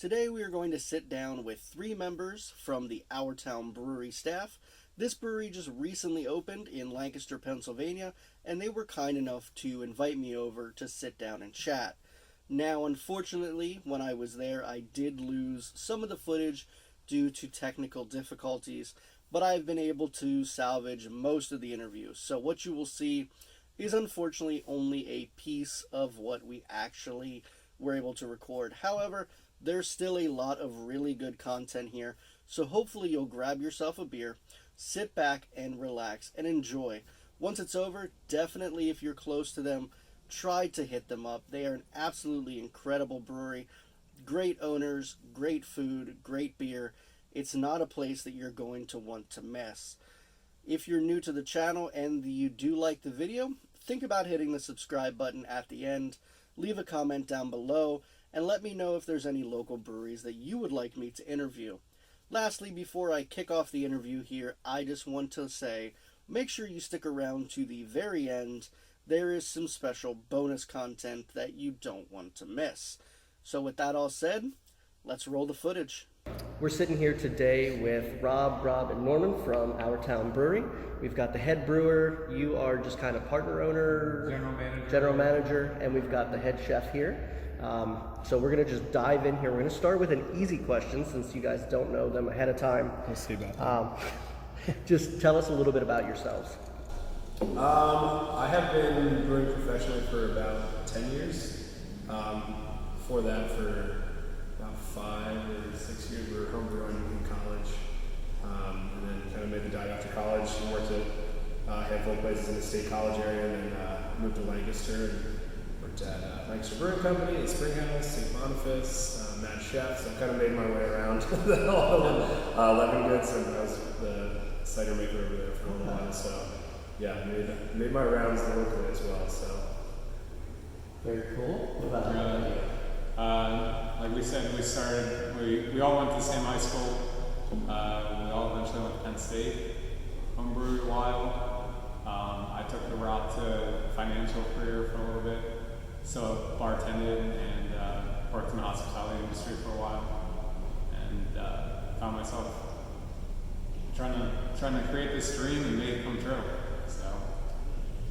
Today we are going to sit down with 3 members from the Our Town Brewery staff. This brewery just recently opened in Lancaster, Pennsylvania, and they were kind enough to invite me over to sit down and chat. Now, unfortunately, when I was there, I did lose some of the footage due to technical difficulties, but I've been able to salvage most of the interview. So what you will see is unfortunately only a piece of what we actually were able to record. However, there's still a lot of really good content here, so hopefully you'll grab yourself a beer, sit back and relax and enjoy. Once it's over, definitely if you're close to them, try to hit them up. They are an absolutely incredible brewery, great owners, great food, great beer. It's not a place that you're going to want to miss. If you're new to the channel and you do like the video, think about hitting the subscribe button at the end, leave a comment down below, and let me know if there's any local breweries that you would like me to interview. Lastly, before I kick off the interview here, I just want to say, make sure you stick around to the very end. There is some special bonus content that you don't want to miss. So with that all said, let's roll the footage. We're sitting here today with Rob, and Norman from Our Town Brewery. We've got the head brewer, you are just kind of partner owner, general manager, and we've got the head chef here. So we're going to just dive in here. We're going to start with an easy question since you guys don't know them ahead of time. We'll see about that. Just tell us a little bit about yourselves. I have been brewing professionally for about 10 years. Before that, for about 5 or 6 years, we were home brewing in college. And then kind of made the dive after college and worked at a handful of places in the state college area, and then moved to Lancaster and worked at Lancaster Brewing Company, at Springhouse, St. Boniface, Mad Chef. So I've kind of made my way around Leavengoods, and I was the cider maker over there for a little while. So yeah, made my rounds locally as well. So very cool. What about you? Like we said, we all went to the same high school. We all eventually went to Penn State, homebrewed a while. I took the route to financial career for a little bit. So bartended and worked in the hospitality industry for a while, and found myself trying to create this dream and make it come true. So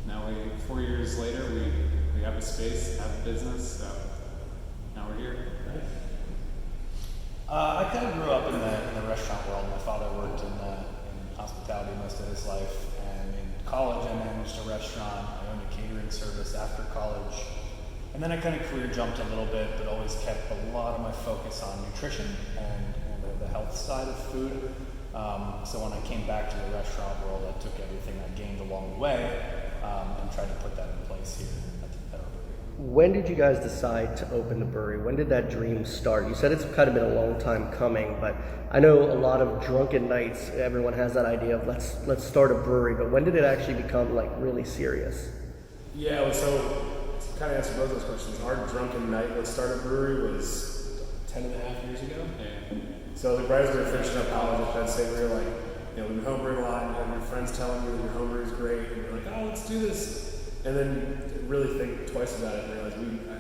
now 4 years later, we have a space, have a business. So now we're here. I kind of grew up in the restaurant world. My father worked in hospitality most of his life, and in college I managed a restaurant. I owned a catering service after college. And then I kind of career jumped a little bit, but always kept a lot of my focus on nutrition and the health side of food. So when I came back to the restaurant world, I took everything I gained along the way and tried to put that in place here at our brewery. When did you guys decide to open the brewery? When did that dream start? You said it's kind of been a long time coming, but I know a lot of drunken nights, everyone has that idea of let's start a brewery, but when did it actually become like really serious? yeah, well, so kind of answer both those questions. Our drunken night, let's start a brewery, was 10 and a half years ago. Yeah. So like right as we were finishing up college at Penn State, we were like, we've been homebrewing a lot, and you have your friends telling you that your homebrew is great, and you're like, oh, let's do this. And then really think twice about it and realize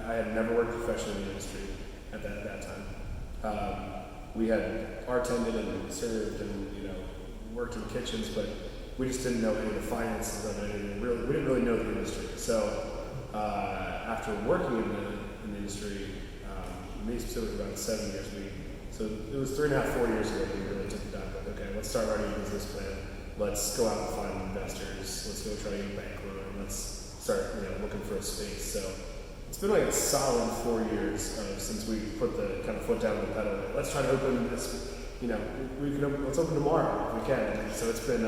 I had never worked professionally in the industry at that time. We had bartended and served and worked in kitchens, but we just didn't know any of the finances of it, and we didn't really know the industry. So after working in the industry, me specifically about 7 years, so it was 3.5, 4 years ago that we really took the dive. Like, okay, let's start writing a business plan. Let's go out and find investors. Let's go try to get a bank loan. Let's start looking for a space. So it's been like a solid 4 years since we put the kind of foot down on the pedal. Let's try to open this. Let's open tomorrow if we can. So it's been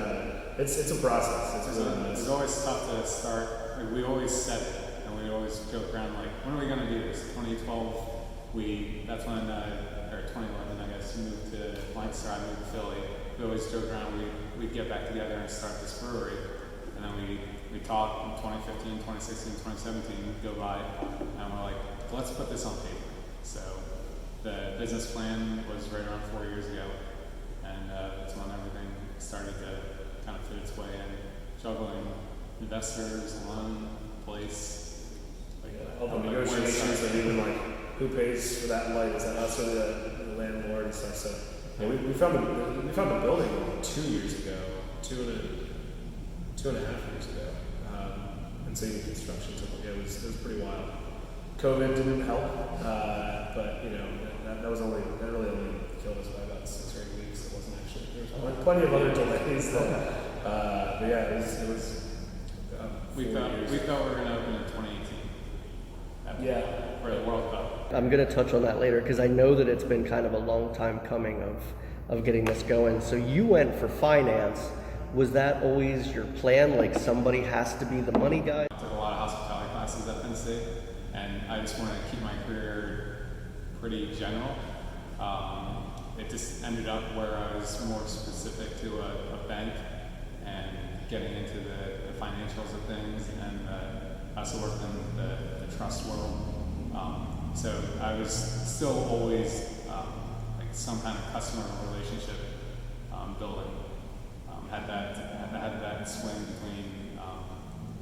it's a process. It's always tough to start. Like we always set it. We always joke around like, when are we going to do this? 2012, that's when, or 2011, I guess, we moved to Lancaster, I moved to Philly. We always joke around, we'd get back together and start this brewery. And then we talk in 2015, 2016, 2017, go by, and we're like, let's put this on paper. So the business plan was right around 4 years ago, and that's when everything started to kind of fit its way in, juggling investors, loan, place, all the negotiations and even like who pays for that light? Is that us or the landlord and stuff? So yeah, we found the building 2 years ago, two and a half years ago, and so the construction took it was pretty wild. COVID didn't help, but you know that really only killed us by about 6 or 8 weeks. It wasn't actually. There was plenty of other delays. But yeah, it was. We thought we were going to open in 2018. For the World Cup. I'm going to touch on that later because I know that it's been kind of a long time coming of getting this going. So you went for finance. Was that always your plan? Like somebody has to be the money guy? I took a lot of hospitality classes at Penn State, and I just wanted to keep my career pretty general. It just ended up where I was more specific to a bank and getting into the financials of things, and I also worked in the trust world. So I was still always like some kind of customer relationship building. Had that swing between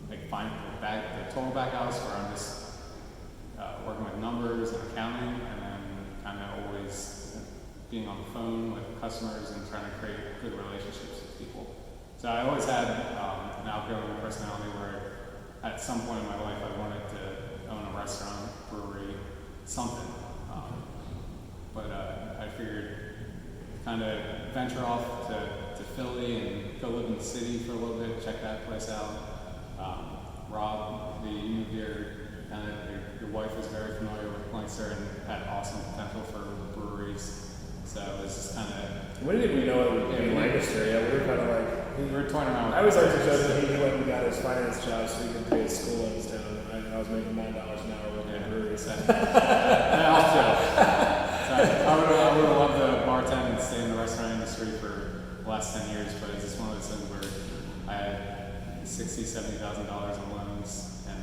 like finding the total back house where I'm just working with numbers and accounting, and then kind of always being on the phone with customers and trying to create good relationships with people. So I always had an outgoing personality where at some point in my life I wanted to own a restaurant, brewery, something. But I figured kind of venture off to Philly and go live in the city for a little bit, check that place out. Rob, you moved here, kind of your wife is very familiar with Lancaster and had awesome potential for breweries. So it was just kind of. When did we know it would be in Lancaster? Yeah, we were kind of like. We were toying around with I always like to joke that he went and got his finance job so he could pay his school in his town. I was making $9 an hour working at breweries. I would have loved to bartend and stay in the restaurant industry for the last 10 years, but it's just one of those things where I had $60,000, $70,000 in loans and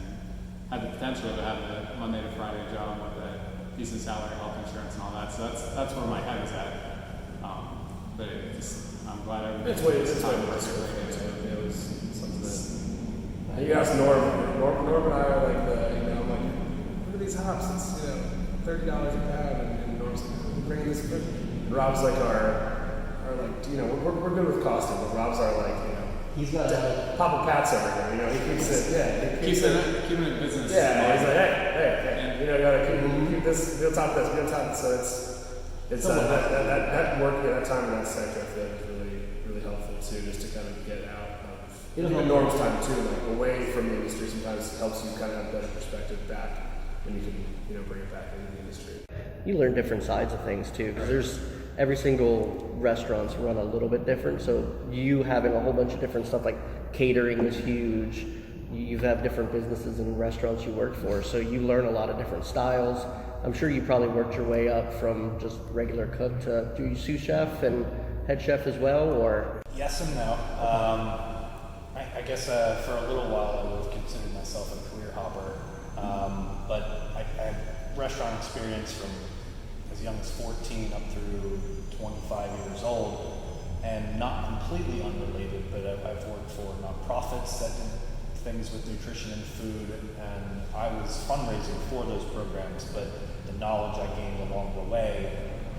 had the potential to have a Monday to Friday job with a decent salary, health insurance, and all that. So that's where my head is at. But I'm glad everything. It's way more serious. It was something that. You ask Norm and I are like I'm like, look at these hops. It's $30 a pound, and Norm's like, we're bringing this. Rob's like our like we're good with costing, but Rob's our like He's got Papa Pat's over here. He keeps it. Keeping it business. Yeah, he's like, hey, gotta keep this. Be on top of this. Be on top of this. So it's that work at that time in that sector, I feel like was really helpful too, just to kind of get out of even Norm's time too, like away from the industry. Sometimes helps you kind of have better perspective back when you can bring it back into the industry. You learn different sides of things too, because there's every single restaurant's run a little bit different. So you having a whole bunch of different stuff like catering is huge. You have different businesses and restaurants you work for, so you learn a lot of different styles. I'm sure you probably worked your way up from just regular cook to do you sous chef and head chef as well, or? Yes and no. I guess for a little while I would have considered myself a career hopper, but I had restaurant experience from as young as 14 up through 25 years old, and not completely unrelated, but I've worked for nonprofits that did things with nutrition and food, and I was fundraising for those programs, but the knowledge I gained along the way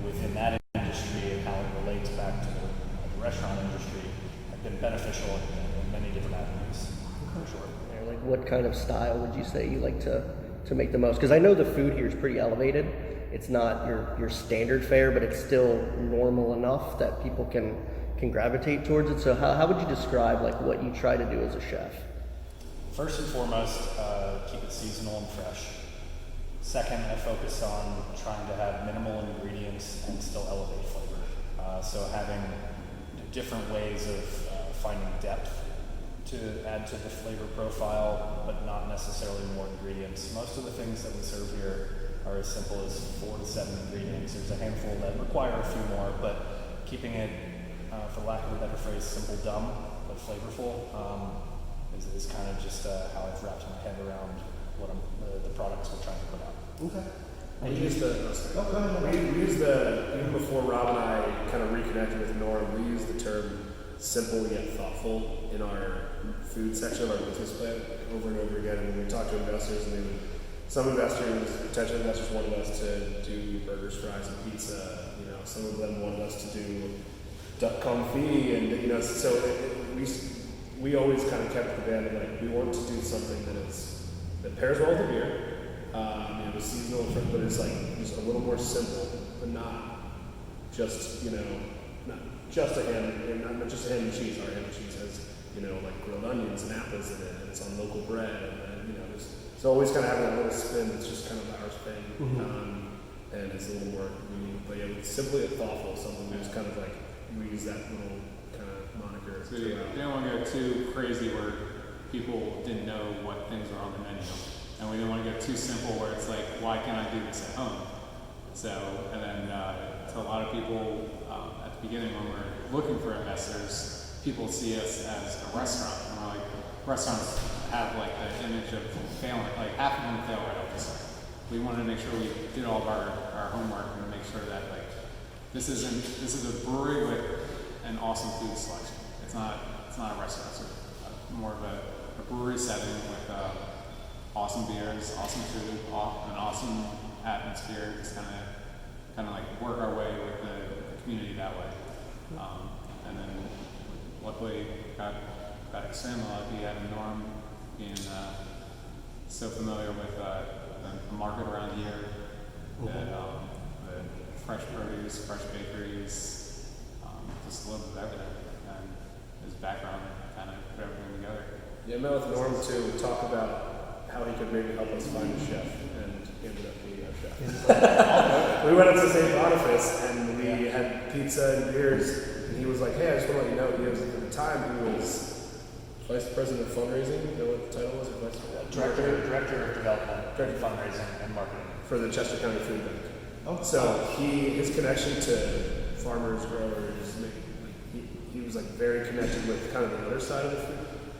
within that industry and how it relates back to the restaurant industry have been beneficial in many different avenues, for sure. Like what kind of style would you say you like to make the most? Because I know the food here is pretty elevated. It's not your standard fare, but it's still normal enough that people can gravitate towards it. So how would you describe like what you try to do as a chef? First and foremost, keep it seasonal and fresh. Second, I focus on trying to have minimal ingredients and still elevate flavor. So having different ways of finding depth to add to the flavor profile, but not necessarily more ingredients. Most of the things that we serve here are as simple as 4 to 7 ingredients. There's a handful that require a few more, but keeping it, for lack of a better phrase, simple, dumb, but flavorful, is kind of just how I've wrapped my head around what the products we're trying to put out. Okay. We used even before Rob and I kind of reconnected with Norm, we used the term simple yet thoughtful in our food section of our business plan over and over again. And when we talked to investors and they would some investors, potential investors, wanted us to do burgers, fries, and pizza. Some of them wanted us to do duck confit, and so we always kind of kept the band like we want to do something that pairs well with the beer. It was seasonal, but it's like just a little more simple, but not just not just a ham, not just a ham and cheese. Our ham and cheese has like grilled onions and apples in it, and it's on local bread, and it's always kind of having that little spin that's just kind of our thing, and it's a little more unique. But yeah, it's simply a thoughtful something that was kind of like we use that little kind of moniker. So you didn't want to go too crazy where people didn't know what things were on the menu. And we didn't want to go too simple where it's like, why can't I do this at home? So, and then to a lot of people at the beginning when we're looking for investors, people see us as a restaurant. And we're like, restaurants have like the image of failing, like half of them fail right off the start. We wanted to make sure we did all of our homework and make sure that like, this is a brewery with an awesome food selection. It's not a restaurant, it's more of a brewery setting with awesome beers, awesome food, an awesome atmosphere. Just kind of like work our way with the community that way. And then luckily got extremely lucky having Norm being so familiar with the market around here, that the fresh produce, fresh bakeries, just a little bit of everything, and his background kind of put everything together. Yeah, I met with Norm to talk about how he could maybe help us find a chef, and he ended up being our chef. We went up to St. Boniface, and we had pizza and beers, and he was like, hey, I just want to let you know, at the time he was Vice President of Fundraising, you know what the title was? Director of Development, Director of Fundraising and Marketing. For the Chester County Food Bank. Oh. So his connection to farmers, growers, he was like very connected with kind of the other side of the food.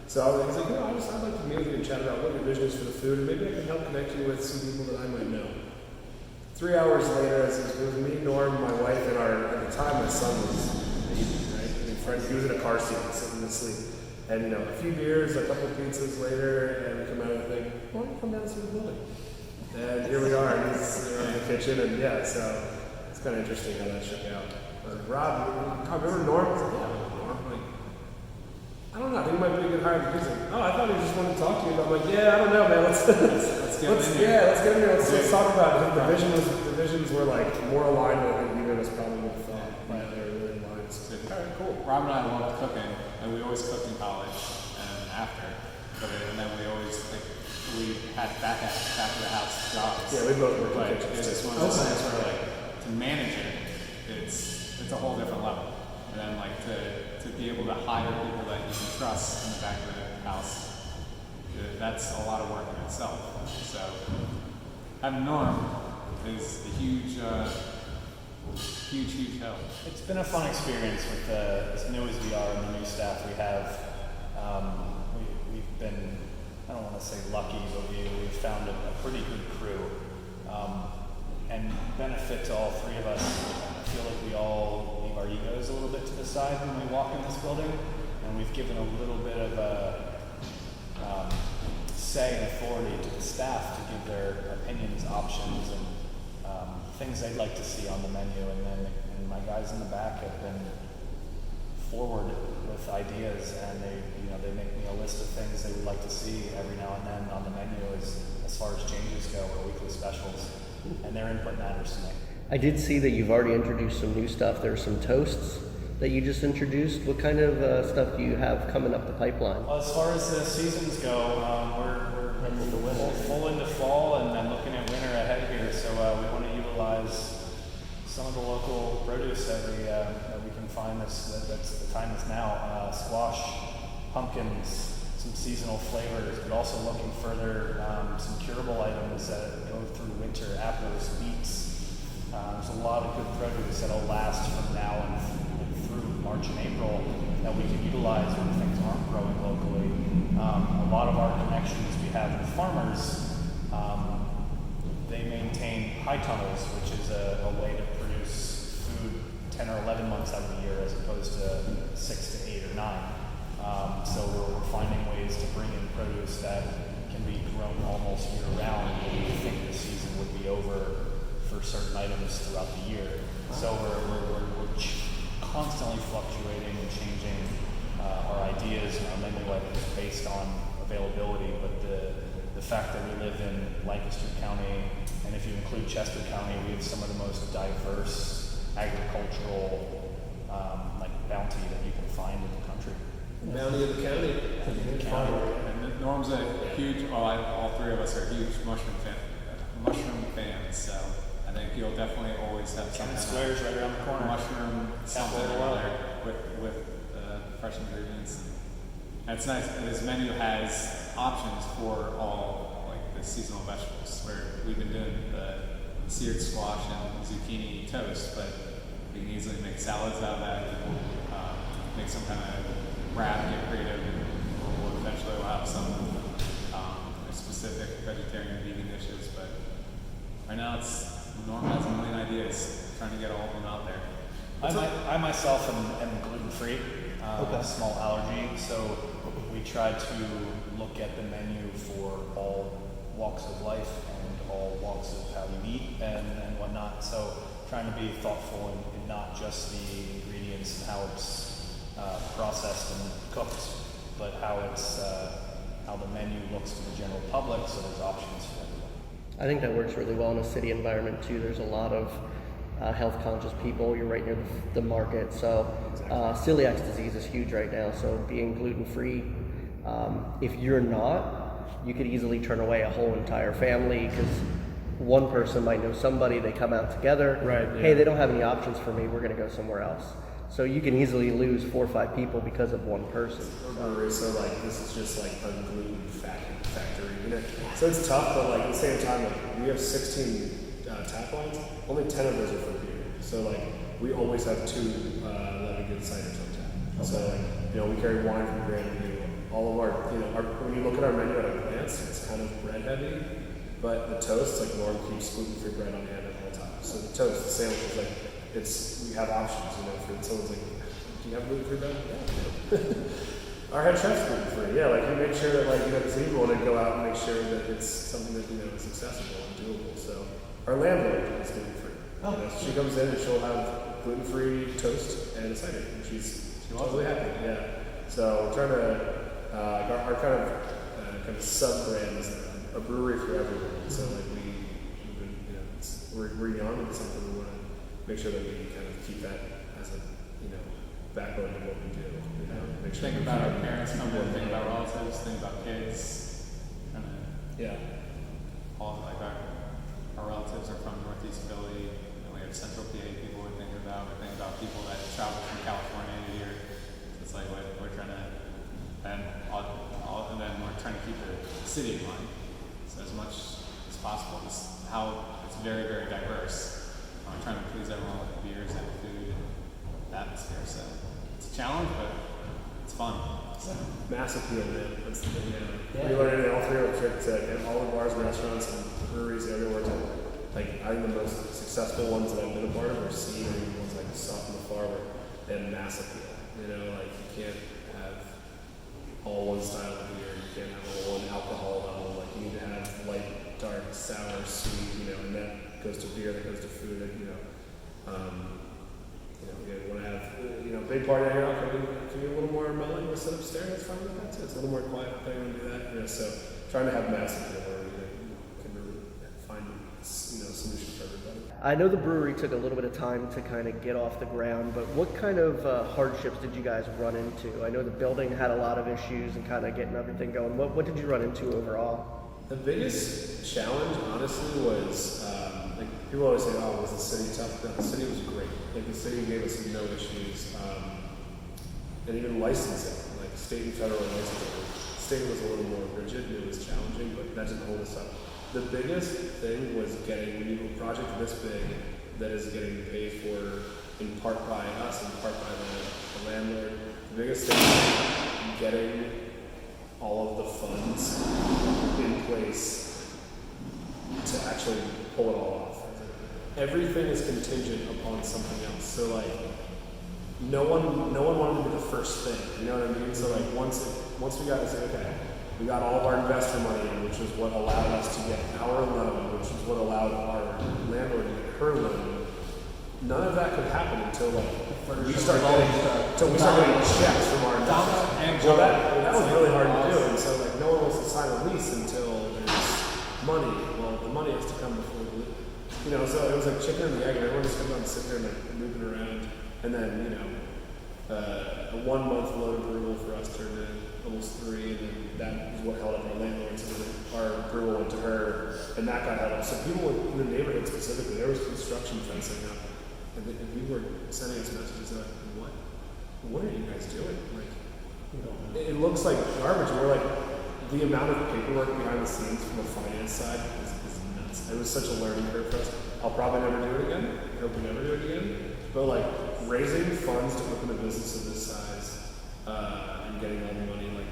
So I was like, I'd like to meet with you and chat about what your vision is for the food, and maybe I can help connect you with some people that I might know. 3 hours later, it was me, Norm, my wife, and at the time my son was baby, right? He was in a car seat, sitting asleep. And a few beers, a couple of pizzas later, and we come out of the thing, why don't you come down and see the building? And here we are, and he's in the kitchen, and yeah, so it's kind of interesting how that shook out. I was like, Rob, remember Norm? I was like, yeah, Norm. I'm like, I don't know, I think he might be a good hire. He's like, oh, I thought he just wanted to talk to you. But I'm like, yeah, I don't know, man. Let's get in there. Let's talk about it. The visions were like more aligned with it even as probably we thought. Right. They were really aligned. So, All right, cool. Rob and I loved cooking, and we always cooked in college and after. And then we always we had back of the house jobs. yeah, we both worked But in kitchens. it's just one of those things where like to manage it, it's a whole different level. And then like to be able to hire people that you can trust in the back of the house, that's a lot of work in itself. So having Norm is a huge help. It's been a fun experience with as new as we are and the new staff we have. We've been, I don't want to say lucky, but we've found a pretty good crew. And benefit to all three of us, I feel like we all leave our egos a little bit to the side when we walk in this building, and we've given a little bit of a say and authority to the staff to give their opinions, options, and things they'd like to see on the menu. And my guys in the back have been forward with ideas, and they make me a list of things they would like to see every now and then on the menu as far as changes go or weekly specials. And their input matters to me. I did see that you've already introduced some new stuff. There are some toasts that you just introduced. What kind of stuff do you have coming up the pipeline? Well, as far as the seasons go, we're full into fall and then looking at winter ahead here. So we want to utilize some of the local produce that we can find. That's the time is now. Squash, pumpkins, some seasonal flavors, but also looking further, some curable items that go through winter, apples, beets. There's a lot of good produce that'll last from now and through March and April that we can utilize when things aren't growing locally. A lot of our connections we have with farmers, they maintain high tunnels, which is a way to produce food 10 or 11 months out of the year as opposed to 6 to 8 or 9. So we're finding ways to bring in produce that can be grown almost year-round. We items throughout the year. So we're constantly fluctuating and changing our ideas and our menu items based on availability. But the fact that we live in Lancaster County, and if you include Chester County, we have some of the most diverse agricultural bounty that you can find in the country. Bounty of the county. And Norm's a huge, all three of us are huge mushroom fans, so I think you'll definitely always have some Squares right around the corner. mushroom something or other with fresh ingredients. And it's nice, and this menu has options for all like the seasonal vegetables, where we've been doing the seared squash and zucchini toast, but we can easily make salads out of that, make some kind of wrap, get creative, and we'll eventually have some specific vegetarian and vegan dishes, but right now Norm has a million ideas, trying to get all of them out there. I myself am gluten-free, a small allergy, so we try to look at the menu for all walks of life and all walks of how you eat and whatnot. So trying to be thoughtful in not just the ingredients and how it's processed and cooked, but how the menu looks to the general public, so there's options for everyone. I think that works really well in a city environment too. There's a lot of health conscious people. You're right near the market, so celiac disease is huge right now. So being gluten free, if you're not, you could easily turn away a whole entire family because one person might know somebody. They come out together. Right. Yeah. Hey, they don't have any options for me. We're going to go somewhere else. So you can easily lose 4 or 5 people because of one person. So like this is just like a gluten factory, you know. So it's tough, but like at the same time, like we have 16 tap lines. Only 10 of those are for beer. So like we always have 2 really good ciders on tap. Okay. So like we carry wine from Grandview. All of our when you look at our menu at a glance, it's kind of bread heavy, but the toast, like Lauren keeps gluten-free bread on hand at all times. So the toast, the sandwich is like we have options. For someone's like, do you have gluten-free bread? Yeah. Our head chef's gluten-free. Yeah, like we make sure that because we want to go out and make sure that it's something that is accessible and doable. So our landlord is gluten-free. She comes in and she'll have gluten-free toast and a cider, and she's totally happy. Yeah. So we're trying to our kind of sub brand is a brewery for everyone. So like we're young and something we want to make sure that we kind of keep that as a backbone of what we do. Make sure think about our parents, think about relatives, think about kids, kind of all like our relatives are from Northeast Philly, and we have Central PA people we think about people that travel from California here. So it's like we're trying to and then we're trying to keep the city in mind. So as much as possible, it's very, very diverse. We're trying to please everyone with beers and food and atmosphere. So it's a challenge, but it's fun. So. Mass appeal, man. That's the thing. We learned in all 3 of our trips at all the bars, restaurants, and breweries everywhere. I think the most successful ones that I've been a part of are seen, or even ones like saw from afar, where they had mass appeal. You can't have all one style of beer. You can't have all one alcohol level. Like you need to have light, dark, sour, sweet. And that goes to beer. That goes to food. You want to have big party out here. Can be a little more mellow. We're set upstairs. That's fine with that too. It's a little more quiet. If they want to do that. So trying to have mass appeal where we can really find a solution for everybody. I know the brewery took a little bit of time to kind of get off the ground, but what kind of hardships did you guys run into? I know the building had a lot of issues and kind of getting everything going. What did you run into overall? The biggest challenge, honestly, was people always say, "Oh, was the city tough?" No, the city was great. The city gave us no issues, and even licensing, like state and federal licensing. The state was a little more rigid. It was challenging, but that didn't hold us up. The biggest thing was getting a project this big that is getting paid for in part by us, in part by the landlord. The biggest thing is getting all of the funds in place to actually pull it all off. Everything is contingent upon something else. So no one wanted to be the first thing. You know what I mean? So once we got to say, okay, we got all of our investor money in, which is what allowed us to get our loan, which is what allowed our landlord to get her loan. None of that could happen until like we start getting checks from our investors. Well, that was really hard to do, and so like no one wants to sign a lease until there's money. Well, the money has to come before the lease. You know, so it was like chicken and the egg, and everyone just kept on sitting there and like moving around, and then you know. A 1 month loan approval for us turned in almost 3, and then that was what held up our landlord. So then our approval went to her, and that got held up. So people in the neighborhood specifically, there was construction fencing up, and we were sending us messages like, what are you guys doing? Like, it looks like garbage. We're like, the amount of paperwork behind the scenes from the finance side is nuts. It was such a learning curve for us. I'll probably never do it again. I hope we never do it again. But like raising funds to open a business of this size and getting all the money like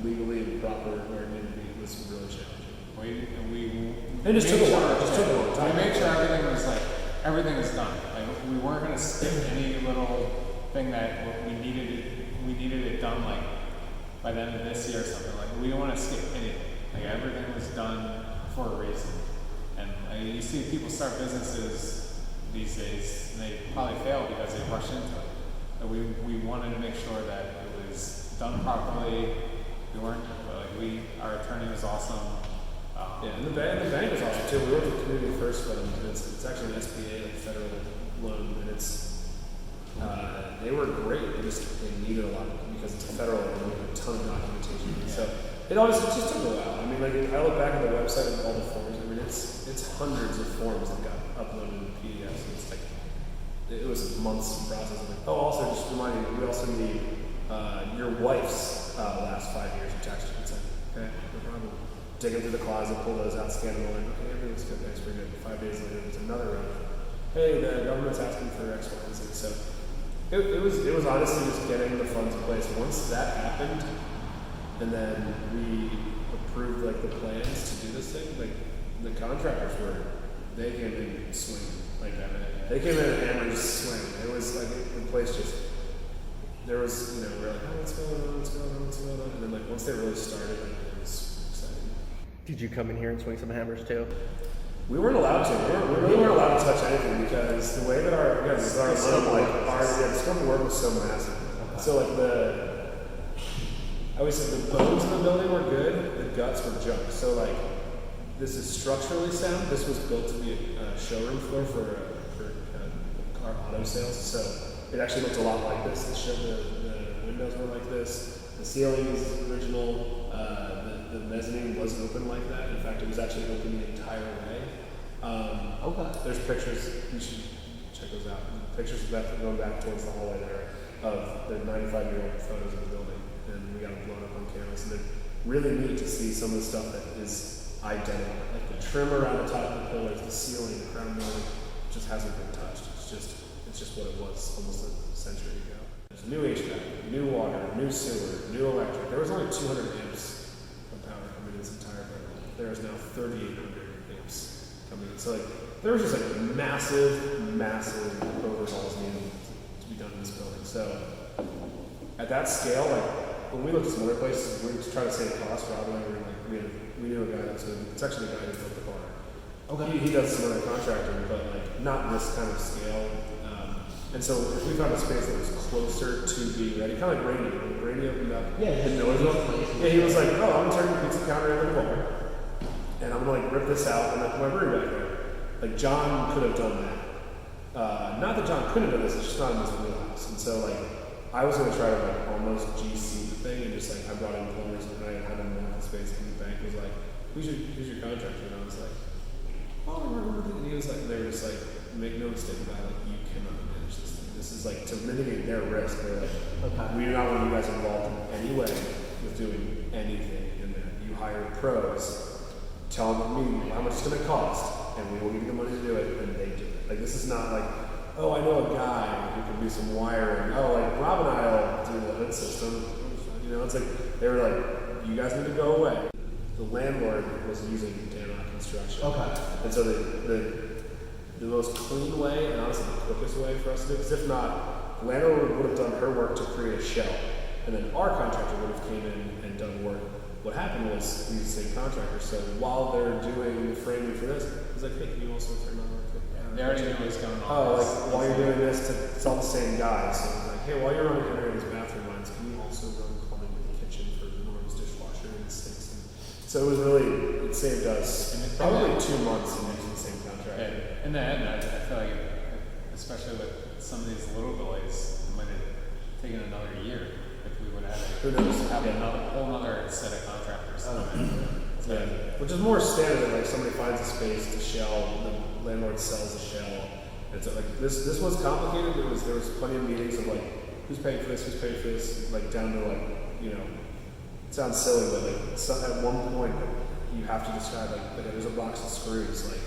legally and proper where it needed to be was really challenging. It just took a while. It just took a long time. We made sure everything was done. Like we weren't gonna skip any little thing that we needed it done like by the end of this year or something. Like we don't want to skip anything. Like everything was done for a reason. And you see people start businesses these days, and they probably fail because they rush into it. But we wanted to make sure that it was done properly. We weren't like our attorney was awesome. Yeah, and the bank was awesome too. We went to Community First Fund, and it's actually an SBA, like federal loan, and it's they were great. They needed a lot because it's federal and they needed a ton of documentation. Yeah. So it just took a while. I mean, like I look back at the website and all the forms. I mean, it's hundreds of forms that got uploaded in PDFs. And it's like it was months of process. Like, also just remind you, we also need your wife's last 5 years of tax returns. Okay, no problem. Dig into the closet, pull those out, scan them all in. Okay, everything's good. Thanks, we're good. 5 days later, there's another round. Hey, the government's asking for X, Y, and Z. So it was honestly just getting the funds in place. Once that happened, and then we approved like the plans to do this thing, like the contractors they came in swinging. Like they came in and hammered swinging. It was like the place just there was we're like, oh, what's going on, and then like once they really started, like, it was exciting. Did you come in here and swing some hammers too? We weren't allowed to. We really weren't allowed to touch anything because the way that the scope of work was so massive. Okay. So like I always say the bones in the building were good, the guts were junk. So like this is structurally sound. This was built to be a showroom floor for car auto sales. So it actually looked a lot like this. The windows were like this. The ceiling is original. The mezzanine wasn't open like that. In fact, it was actually open the entire way. Okay. There's pictures. You should check those out. Pictures of that going back towards the hallway there of the 95-year-old photos of the building, and we got them blown up on canvas. And they're really neat to see some of the stuff that is identical, like the trim around the top of the pillars, the ceiling, the crown molding, just hasn't been touched. It's just what it was almost a century ago. There's new HVAC, new water, new sewer, new electric. There was only 200 amps of power coming in this entire building. There is now 3,800 amps coming in. So like there was just like massive overhauls needed to be done in this building. So at that scale, like when we looked at some other places, we were just trying to save costs. Rob and I were like, we knew a guy it's actually the guy who built the bar. Okay. He does some other contracting, but like not this kind of scale. And so if we found a space that was closer to being ready, kind of like Rainey. When Rainey opened up, he was like, oh, I'm gonna turn the pizza counter into the bar, and I'm gonna like rip this out and like put my brewery back there. Like John could have done that. Not that John couldn't have done this, it's just not in his wheelhouse. And so like I was gonna try to like almost GC the thing and just like I brought in plumbers and I had them in the space, and the bank was like, who's your contractor? And I was like, oh, and he was like, they were just like, make no mistake about it, like you cannot manage this thing. This is like to mitigate their risk. They're like, okay, we do not want you guys involved in any way with doing anything in there. You hire pros, tell me how much it's gonna cost, and we will give you the money to do it, and they do it. Like this is not like, oh, I know a guy who can do some wiring. Oh, like Rob and I'll do the hood system. It's like they were like, you guys need to go away. The landlord was using Danrock Construction. Okay. And so the most clean way and honestly the quickest way for us to do it, because if not, the landlord would have done her work to create a shell, and then our contractor would have came in and done work. What happened was we used the same contractor, so while they're doing the framing for this, He's like, hey, can you also turn on They already know what's going on. Oh, like while you're doing this, it's all the same guy. So it's like, hey, while you're running Henry's bathroom lines, can you also run plumbing in the kitchen for Norm's dishwasher and sinks? So it was really, it saved us probably 2 months in using the same contract. Yeah. In the end, I feel like, especially with some of these little delays, it might have taken another year if we would have Who knows? have another whole other set of contractors. Yeah, which is more standard than like somebody finds a space to shell, the landlord sells a shell. It's like this was complicated. There was plenty of meetings of like who's paying for this, like down to like, you know, it sounds silly, but like at one point you have to describe like there's a box of screws. Like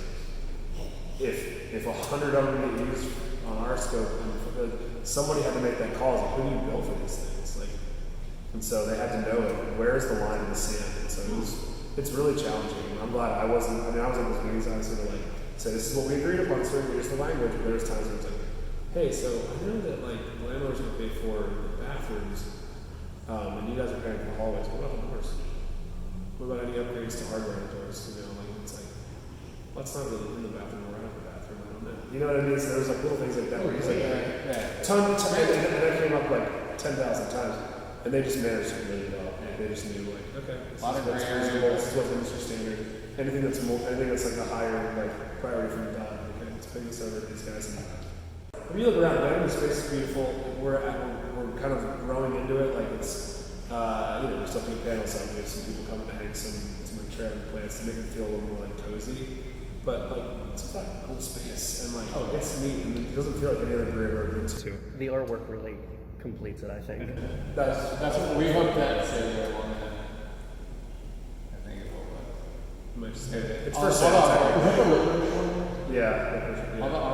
if 100 of them get used on our scope, and somebody had to make that call. It's like, who do you bill for these things? Like, and so they had to know like where's the line in the sand. And so it's really challenging. I'm glad I wasn't. I mean, I was in those meetings. I was sort of like, say this is what we agreed upon. So here's the language. But there's times where it's like, hey, so I know that like the landlord's gonna pay for the bathrooms, and you guys are paying for hallways. What about the doors? What about any upgrades to hardware in the doors? You know, like it's like, well, that's not really in the bathroom or out of the bathroom. I don't know. You know what I mean? So there's like little things like that where he's like, and that came up like 10,000 times, and they just managed it really well. They just knew like, okay, this is what's industry standard. Anything that's like a higher like priority from the dot. Okay, let's pay this over to these guys. And if you look around, the space is beautiful. We're kind of growing into it. Like it's you know, we're still putting panels out. We have some people coming to hang some like trailer plants to make it feel a little more like cozy. But like it's a fucking cool space, and like it's neat, and it doesn't feel like any other brewery I've ever been to. The artwork really completes it, I think. That's what we hope that say there one minute. I think it will. It's for sale. Yeah.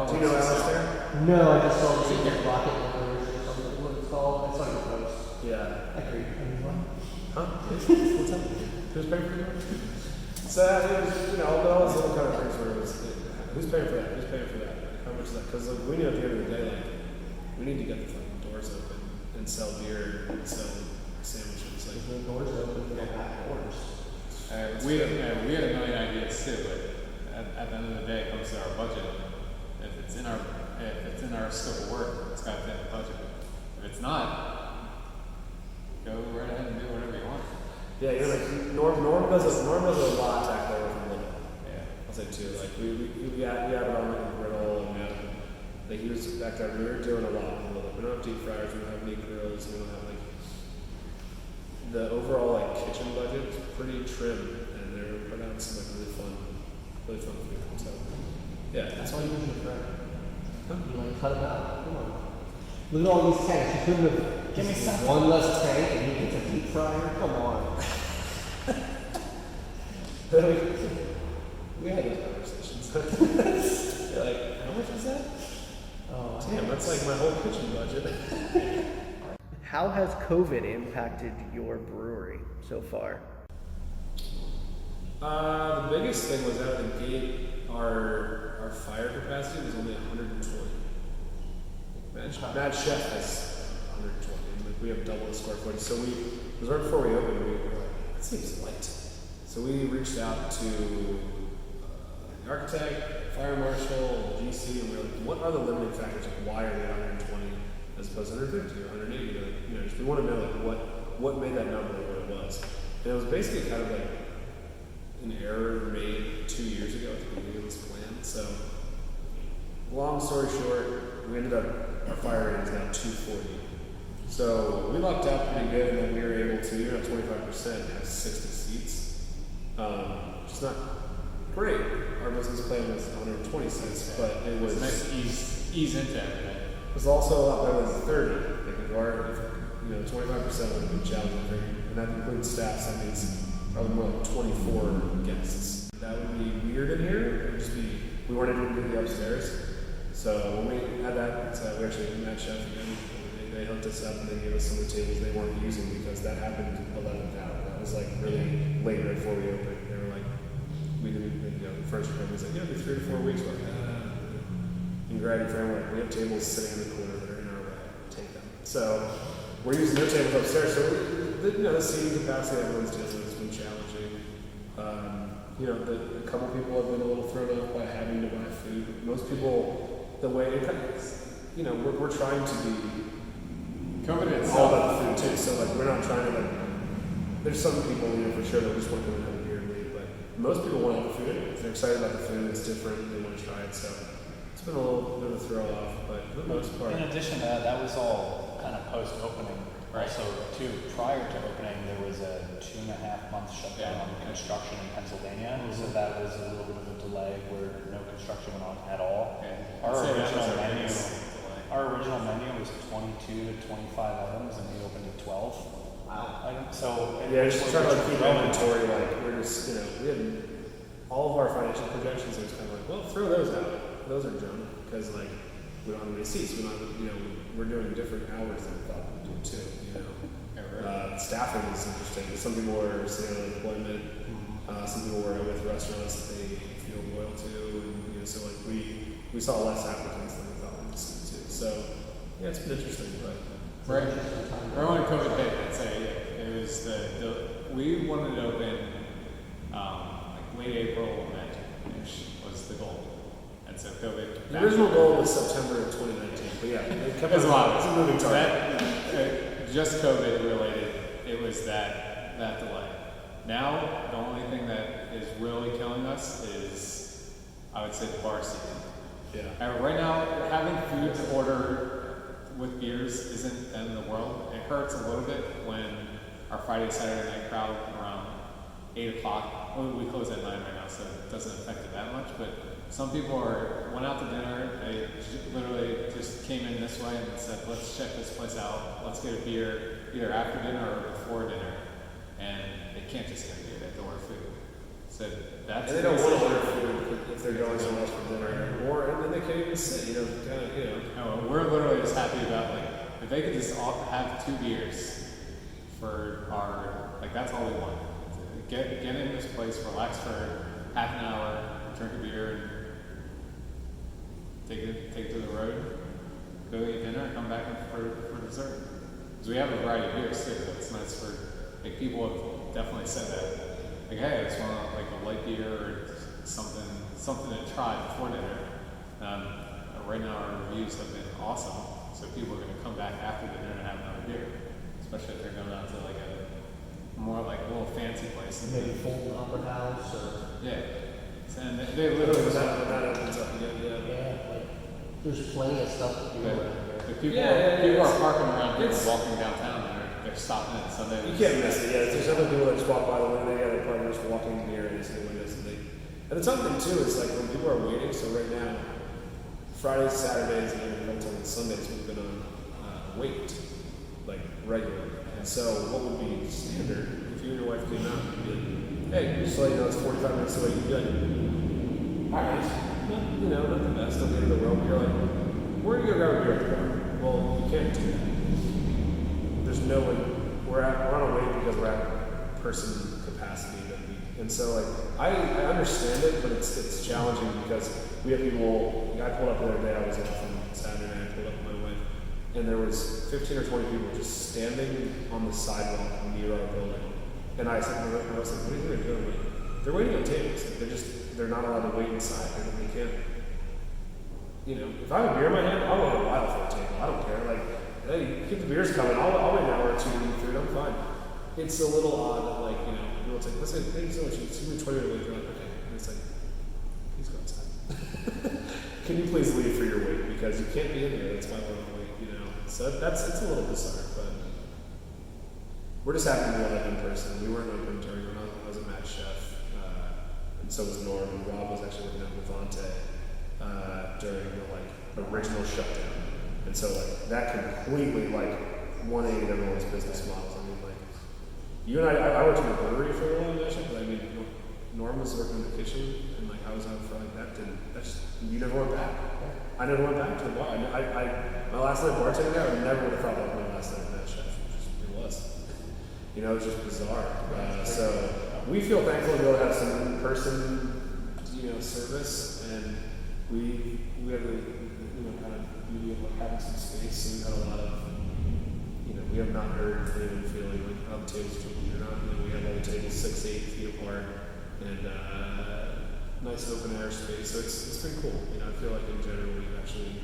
Do you know Alistair? No, I just saw the rocket launch or something. What it's called? It's like a post. Yeah. I agree. Huh? What's up? Who's paying for it? So it was, you know, all those little kind of things where it was, who's paying for that? Who's paying for that? Like, how much is that? Because like, we knew at the end of the day, like, we need to get the fucking doors open and sell beer and sell sandwiches. Like the doors open for the back doors. We had a million ideas too, but at the end of the day, it comes to our budget. If it's in our scope of work, it's got to fit the budget. If it's not, go right ahead and do whatever you want. yeah, you know, like Norm does a lot back there with a little. Yeah. I'll say too. Like we had it on like a griddle and like he was back there. We were doing a lot. We don't have deep fryers. We don't have meat grills. We don't have like the overall like kitchen budget is pretty trim, and they're putting out some like really fun food. So yeah, That's why you need to fry. You like cut it out. Come on. Look at all these tanks. You couldn't have Give me something. one less tank and you get a deep fryer. Come on. we had those conversations. You're like, how much is that? Oh, Damn, that's like my whole kitchen budget. How has COVID impacted your brewery so far? The biggest thing was out of the gate, our fire capacity was only 120. Mad Chef has 120, and like we have double the square footage. So it was right before we opened, we were like, that seems light. So we reached out to the architect, fire marshal, the GC, and we were like, what are the limiting factors? Like, why are they 120 as opposed to 150 or 180? Like, you know, just, we want to know like what made that number what it was. And it was basically kind of like an error made 2 years ago at the beginning of this plan. So, long story short, we ended up, our fire rate is now 240. So we lucked out pretty good, and then we were able to, even at 25%, have 60 seats. Which is not great. Our business plan was 120 seats, but it was nice to ease into everything. It was also a lot better than 30. Like if 25% would have been challenging, and that includes staff, so that means probably more like 24 guests. That would be weird in here. It would just be, we weren't able to do the upstairs. So when we had that, we actually had Mad Chef again. They hooked us up and they gave us some of the tables they weren't using because that happened 11th hour. That was like really late right before we opened. They were like, we didn't, the furniture company was like, yeah, it'll be 3 to 4 weeks. We're like, and Grady Fran were like, we have tables sitting in the corner that are in our way. Take them. So we're using their tables upstairs. So the seating capacity everyone's dealing with has been challenging. A couple people have been a little thrown off by most people, the way it kind of, you know, we're trying to be Covet all itself. about the food too. So like we're not trying to like. There's some people, you know, for sure that just want to go and have a beer and leave, but most people want to have the food. If they're excited about the food, it's different. They want to try it. So it's been a little bit of a throw off, but for the most part. In addition to that, that was all kind of post-opening. Right. Also, too, prior to opening, there was a 2.5-month shutdown on construction in Pennsylvania, so that was a little bit of a delay where no construction went on at all. Yeah. Our I'd say that was original our menu, biggest delay. our original menu was 22 to 25 items, and we opened at 12. Wow. Items. So Yeah, just trying to like, keep growing. inventory. Like we're just, you know, we had all of our financial projections. It was kind of like, well, throw those out. Those are junk because like we don't have any seats. We don't have, you know, we're doing different hours than we thought we'd do too. You know. Staffing is interesting. Some people are staying on employment. Some people were with restaurants that they feel loyal to, and you know, so like we saw less applicants than we thought we'd see too. So yeah, it's been interesting, but Right. Right when COVID hit, I'd say it was we wanted to open like late April, May-ish was the goal, and so COVID. the original goal was September of 2019. But yeah, it kept There's a lot it's of a moving target. just COVID related. It was that delay. Now the only thing that is really killing us is, I would say, the bar scene. Yeah. Right now, having food to order with beers isn't the end of the world. It hurts a little bit when our Friday, Saturday night crowd around 8 o'clock, well, we close at 9 right now, so it doesn't affect it that much, but some people went out to dinner, they literally just came in this way and said, let's check this place out, let's get a beer either after dinner or before dinner, and they can't just get a beer, they have to order food. So that's And they don't want to order food if they're going somewhere else for dinner, or and then they can't even sit. You know, kind of, you know. No, we're literally just happy about like if they could just all have 2 beers for our that's all we want. Get in this place, relax for half an hour, drink a beer, and take it to the road, go eat dinner, come back for dessert. Because we have a variety of beers too, so it's nice for people have definitely said that. Like, hey, I just want a light beer or something to try before dinner. Right now our reviews have been awesome, so people are going to come back after dinner and have another beer, especially if they're going out to a more a little fancy place. Maybe Fulton Opera House or And they literally That opens up again. Yeah. there's plenty of stuff to do around here. people are parking around here, walking downtown, and they're stopping at Sunday. You can't miss it. Yeah, there's other people that just walk by the window. They got their just walking near and they see the windows, and the tough thing too is like when people are waiting. So right now, Fridays, Saturdays, and even sometimes Sundays, we've been on wait regularly. And so what would be standard if you and your wife came out and be like, hey, just so you know, it's 45 minutes away. You'd be like, all right, not the best, not the end of the world. But you're like, where do you go grab a beer at the bar? Well, you can't do that. There's no way. We're on a wait because we're at person capacity and so I understand it, but it's challenging because we have people. I pulled up the other day. I was off on Saturday. I pulled up with my wife, and there was 15 or 20 people just standing on the sidewalk near our building. And I was like, what are they doing? They're waiting on tables. They're not allowed to wait inside. They can't. If I have a beer in my hand, I'll wait a while for a table. I don't care. Hey, keep the beers coming. I'll wait an hour or two to eat food. I'm fine. It's a little odd that people say, listen, thank you so much. It's even 20 minutes later. You're like, okay. And it's like, please go outside. Can you please leave for your wait because you can't be in here. That's why we're on wait. So it's a little bizarre, but we're just happy to be live in person. We weren't open during when I was a Mad Chef, and so was Norm. And Rob was actually working at Levante during the original shutdown. And so that completely 180 everyone's business models. You and I worked in a brewery for a while, but Norm was working in the kitchen, and I was out for you never went back. I never went back to the bar. My last night bartending there, I never would have thought that was my last night at Chef. It was. It was just bizarre. So we feel thankful to be able to have some in-person, service, and we have the kind of beauty of having some space. So we've had a lot of, we have not heard anyone feeling the tables too big or not. We have all the tables 6-8 feet apart, and nice open air space. So it's been cool. You know, I feel like in general we've actually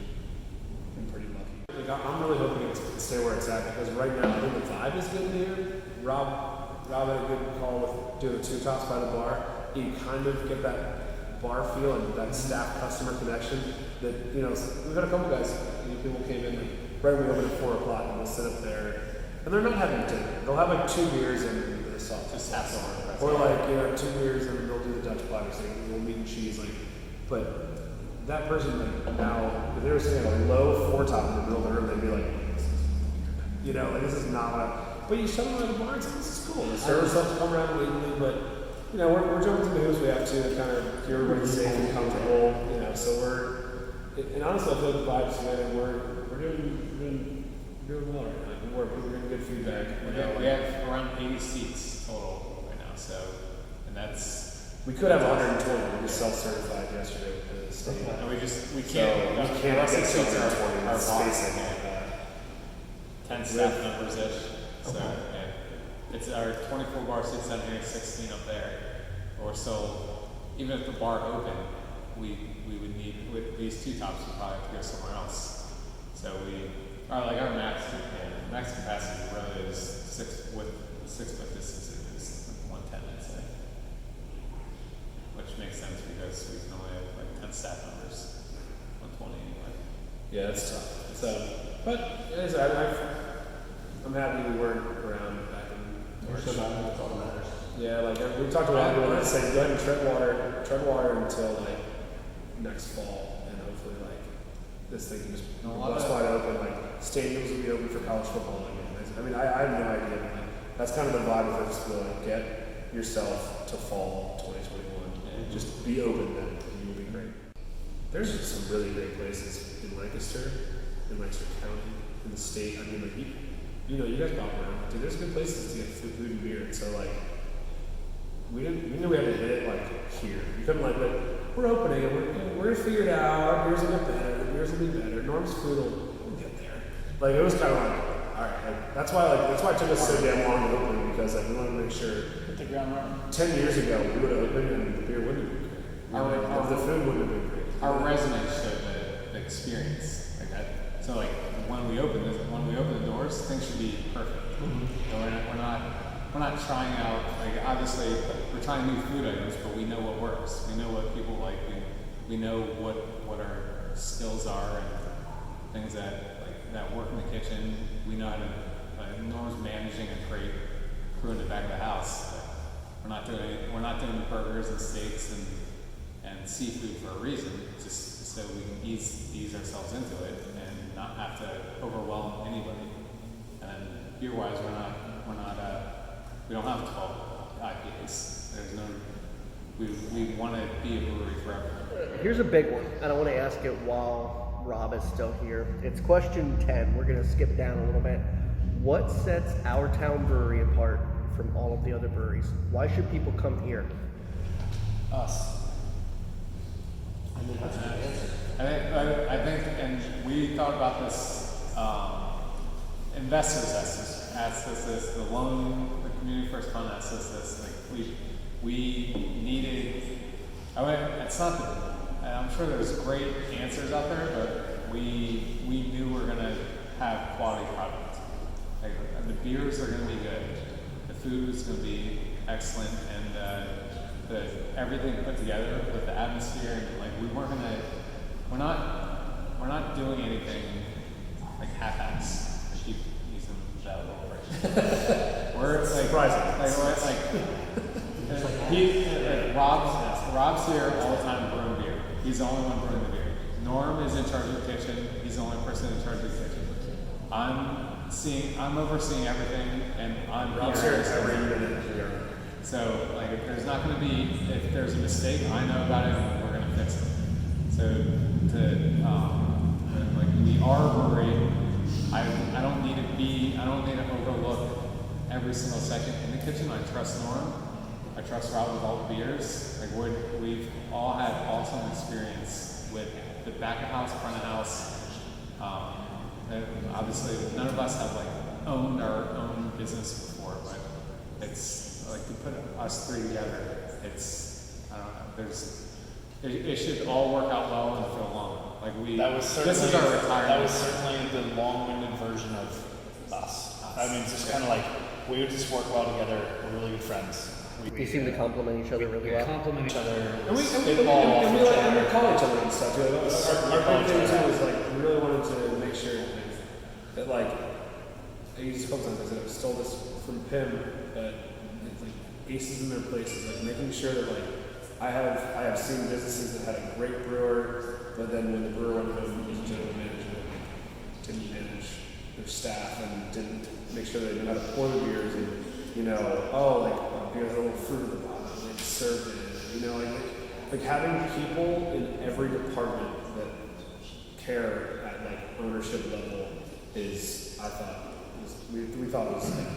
been pretty lucky. Like I'm really hoping it's stay where it's at because right now I think the vibe is good here. Rob had a good call with doing the two tops by the bar. You kind of get that bar feel and that staff customer connection that, you know, we've had a couple guys, you know, people came in like, right when we open at 4 o'clock and they'll sit up there and they're not having dinner. They'll have like 2 beers and the sauce. Just have some. Or like, you know, 2 beers and they'll do the Dutch platter thing, little meat and cheese, like, but that person, like, now, if they were sitting at a low 4-top in the middle of the room, they'd be like, you know, like, this is not what I, but you shut them out of the bar and say, this is cool. The servers have to come around legally, but, you know, we're jumping to the hoops we have to kind of keep everybody safe and comfortable, you know, so and honestly, I feel the vibes today, we're doing well right now. We're getting good feedback. We have around 80 seats total right now, so, and that's... We could have 120, we just self-certified yesterday with the state. And we can't, we can't get seats are 120 our spacing. bar, 10 staff members-ish, so, yeah. It's our 24 bar seats down here, 16 up there. But we're still, even if the bar opened, we would need, with these 2 tops, we'd probably have to go somewhere else. So our max capacity really is 6 with 6 foot distance is 110, I'd say. Which makes sense because we can only have like 10 staff members, 120 anyway. Yeah, that's tough. So, but as I'm happy we weren't around back in March. That's all that matters. Yeah, like we talked about everyone. I say go ahead and tread water until like next fall, and hopefully like this thing can just bust wide open. Like stadiums will be open for college football again. I mean, I have no idea. But, like, that's kind of the vibe of this school. Like, get yourself to fall 2021 and just be open then, and you'll be great. There's some really great places in Lancaster County, in the state. I mean, like you know, you guys pop around. Dude, there's good places to get food and beer. And so like, we knew we had to hit it like here. You couldn't like we're opening and we're gonna figure it out. Our beers will get better. The beers will be better. Norm's food will get there. Like it was kind of like, all right. Like, that's why it took us so damn long to open because like we wanted to make sure. Hit the ground running. 10 years ago, we would have opened and the beer wouldn't have been great. The food wouldn't have been great. Our resumes show the experience. Like that. So like when we open the doors, things should be perfect. So we're not trying out, like obviously we're trying new food items, but we know what works. We know what people like. We know what our skills are and things that work in the kitchen. We know how to, Norm's managing a great crew in the back of the house. We're not doing burgers and steaks and seafood for a reason, just so we can ease ourselves into it and not have to overwhelm anybody. And beer-wise, we don't have 12 IPAs. There's no, we want to be a brewery forever. Here's a big one, and I want to ask it while Rob is still here. It's question 10. We're going to skip down a little bit. What sets Our Town Brewery apart from all of the other breweries? Why should people come here? Us. I mean, that's a good answer. I think, and we thought about this, investors asked us this, the community first fund asked us this, like we needed, it's not that, I'm sure there's great answers out there, but we knew we were gonna have quality product. Like the beers are gonna be good, the food is gonna be excellent, and everything put together with the atmosphere, and like we're not doing anything like half-ass. I keep using that little word. We're Rob's here all the time brewing beer. He's the only one brewing the beer. Norm is in charge of the kitchen. He's the only person in charge of the kitchen. I'm overseeing everything, and I'm Rob's here every minute. So, like, if there's a mistake, I know about it, and we're gonna fix it. So, we are a brewery. I don't need to overlook every single second in the kitchen. I trust Norm. I trust Rob with all the beers. Like, we've all had awesome experience with the back of house, front of house. And obviously, none of us have owned our own business before, but it's like to put us three together. It's I don't know. it should all work out well and feel long. Like That was certainly, this is our retirement. that was certainly the long-winded version of us. I mean, it's just kind of like, we would just work well together, we're really good friends. You seem to complement each other really well. Complement each other. And we spitball off and each we other. call each other and stuff too. Our big thing too was like we really wanted to make sure that like I used a couple times I said I stole this from Pim, but it's like aces in their places, like making sure that like I have seen businesses that had a great brewer, but then when the brewer went home, the general manager didn't manage their staff and didn't make sure they knew how to pour the beers and beer's a little fruit at the bottom, and they served it, like having people in every department that care at like ownership level is, we thought it was like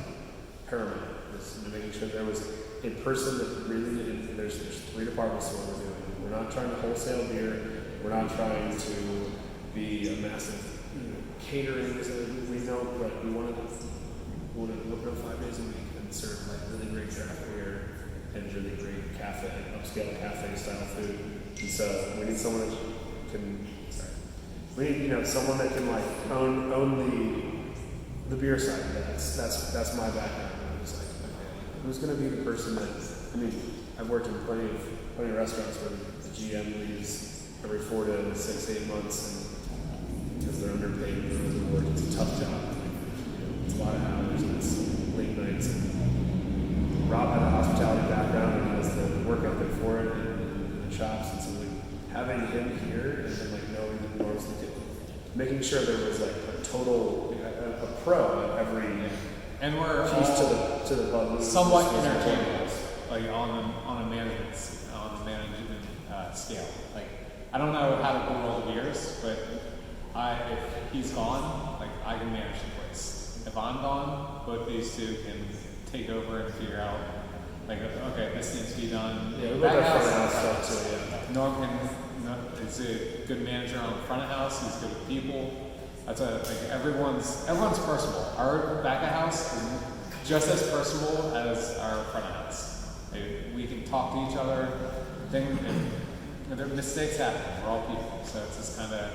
paramount, was making sure there was a person that really did, there's 3 departments to what we're doing. We're not trying to wholesale beer, we're not trying to be a massive catering, we don't, but we want to open 5 days a week and serve like really great craft beer and really great cafe, upscale cafe style food. And so we need someone that can, we need someone that can like own the beer side of that. That's my background. I was like, okay, who's going to be the person that, I've worked in plenty of restaurants where the GM leaves every 4 to 6, 8 months and because they're underpaid and they're overworked. It's a tough job. It's a lot of hours and it's late nights. And Rob had a hospitality background and has the work ethic for it and the chops. And so like having him here and then like knowing the norms, making sure there was like a total a pro at every and we're piece to the puzzle. Somewhat interchangeable, like on a management scale. Like I don't know how to brew all the beers, but if he's gone, like I can manage the place. If I'm gone, both these two can take over and figure out, like, okay, this needs to be done. Yeah, we got that front of house stuff too. Yeah. Norm is a good manager on the front of house. He's good with people. That's everyone's personable. Our back of house is just as personable as our front of house. Like, we can talk to each other. Mistakes happen. We're all people, so it's just kind of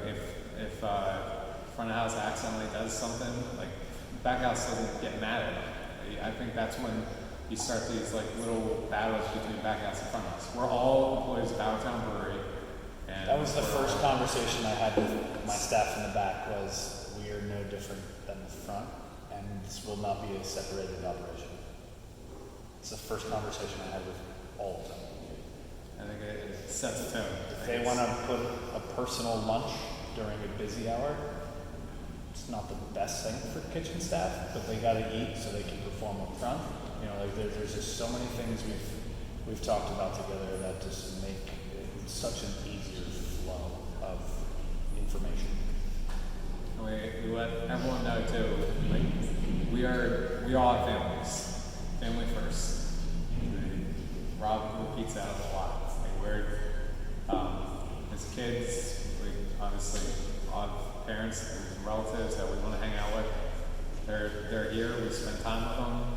if front of house accidentally does something, like back house doesn't get mad at it. I think that's when you start these like little battles between back house and front house. We're all employees of Our Town Brewery. And that was the first conversation I had with my staff in the back was, we are no different than the front, and this will not be a separated operation. It's the first conversation I had with all of them. I think it sets a tone. If they want to put a personal lunch during a busy hour, it's not the best thing for kitchen staff, but they got to eat so they can perform up front. There's just so many things we've talked about together that just make it such an easier flow of information. We let everyone know too. Like we all have families. Family first. Rob repeats that a lot. Like we're as kids, we obviously a lot of parents and relatives that we want to hang out with. They're here. We spend time with them.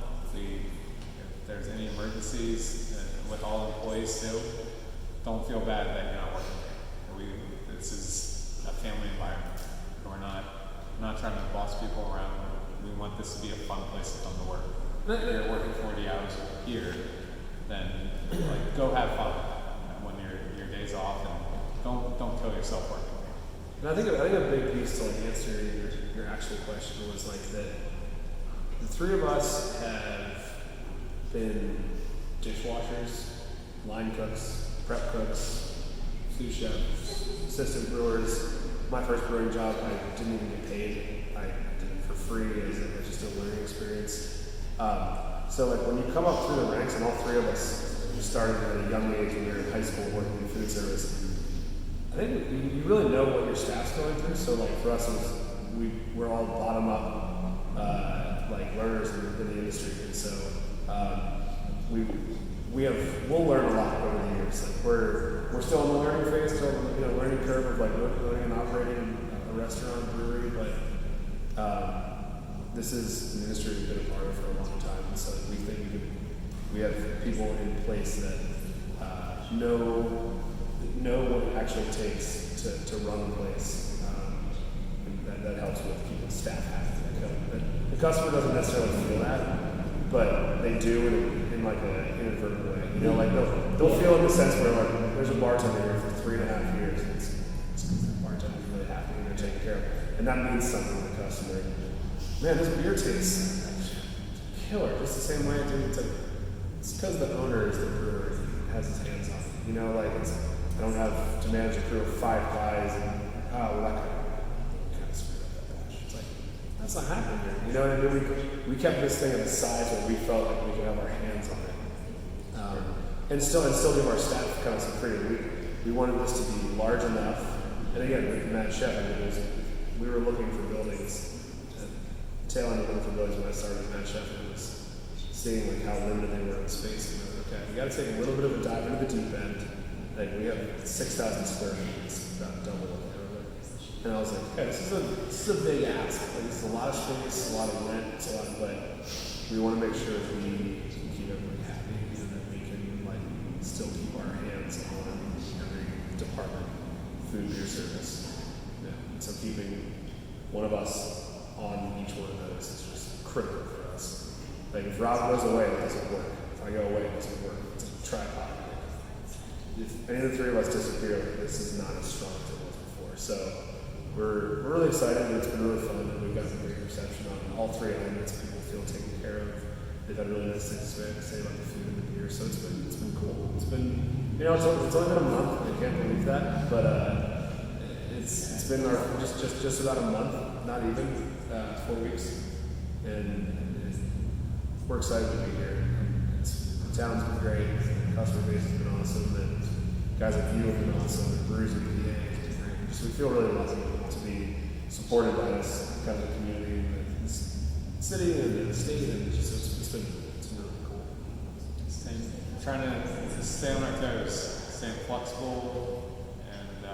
If there's any emergencies with all employees too, don't feel bad that you're not working here. This is a family environment. We're not trying to boss people around. We want this to be a fun place to come to work. If you're working 40 hours here, then like go have fun when your day's off, and don't kill yourself working. And I think a big piece to like answer your actual question was like that the 3 of us have been dishwashers, line cooks, prep cooks, sous chefs, assistant brewers. My first brewing job, I didn't even get paid. I did it for free as just a learning experience. So like when you come up through the ranks, and all 3 of us started at a young age when we were in high school working in food service, I think you really know what your staff's going through. So like for us, we're all bottom up like learners in the industry, and so we'll learn a lot over the years. Like we're still in the learning phase, still learning curve of like running and operating a restaurant, brewery, but this is an industry we've been a part of for a long time, and so we think we have people in place that know what it actually takes to run the place. And that helps with keeping staff happy. The customer doesn't necessarily feel that, but they do in like an inadvertent way. You know, like they'll feel in the sense where like there's a bartender here for 3.5 years. And it's because the bartender's really happy and they're taken care of, and that means something to the customer. Man, this beer tastes killer. Just the same way it did. It's because the owner is the brewer and has his hands on it. You know, like I don't have to manage a crew of 5 guys and that kind of screwed up that batch. It's like that's not happening here. You know what I mean? We kept this thing at a size where we felt like we could have our hands on it, and still give our staff kind of some freedom. We wanted this to be large enough, and again, with Matt Chef, we were looking for buildings. Tail end of looking for buildings when I started as Matt Chef, and was seeing like how limited they were in space. And I was like, okay, we got to take a little bit of a dive into the deep end. Like we have 6,000 square feet, it's about double what we have. And I was like, okay, this is a big ask. Like this is a lot of space, a lot of rent, it's a lot of we want to make sure that we can keep everybody happy and that we can like still keep our hands on every department, food, beer service. Yeah. And so keeping one of us on each one of those is just critical for us. Like if Rob goes away, it doesn't work. If I go away, it doesn't work. It's a tripod. If any of the 3 of us disappear, like, this is not as strong as it was before. So we're really excited, and it's been really fun, and we've gotten great reception on all 3 elements. People feel taken care of. They've had really nice things to say about the food and the beer, so it's been cool. It's been, it's only been a month. I can't believe that, but it's been just about a month, not even 4 weeks, and we're excited to be here. The town's been great, the customer base has been awesome, and guys like you have been awesome, the breweries in PA has been great. So we feel really lucky to be supported by this kind of community, and this city, and the state, and it's been really cool. Trying to stay on our toes, staying flexible, and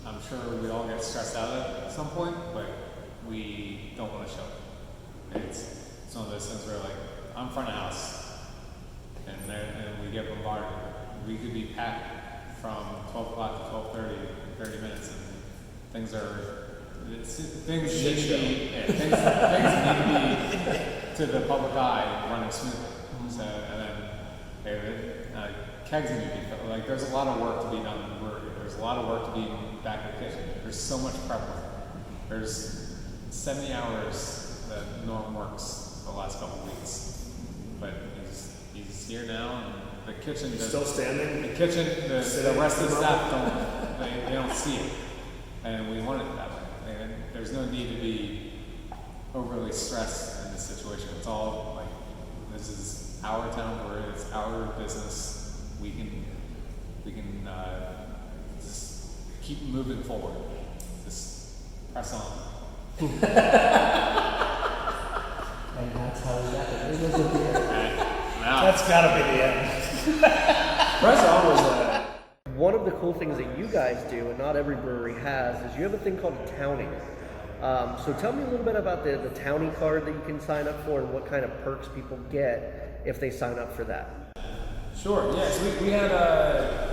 I'm sure we all get stressed out at some point, but we don't want to show it. It's one of those things where like I'm front of house, and we get bombarded. We could be packed from 12 o'clock to 12:30 in 30 minutes, and things need to be to the public eye running smoothly. So, and then kegs need to be filled. Like there's a lot of work to be done in the brewery. There's a lot of work to be back in the kitchen. There's so much prep work. There's 70 hours that Norm works the last couple of weeks, but he's here now, and the kitchen. He's still standing. The kitchen, the rest of the staff they don't see it, and we want it that way. And there's no need to be overly stressed in this situation. It's all like this is our town brewery. It's our business. We can just keep moving forward. Just press on. And that's how we got it. It was a beer. That's gotta be the end. Press on was One of the cool things that you guys do, and not every brewery has, is you have a thing called a townie. So tell me a little bit about the townie card that you can sign up for, and what kind of perks people get if they sign up for that. Sure, yes. We had,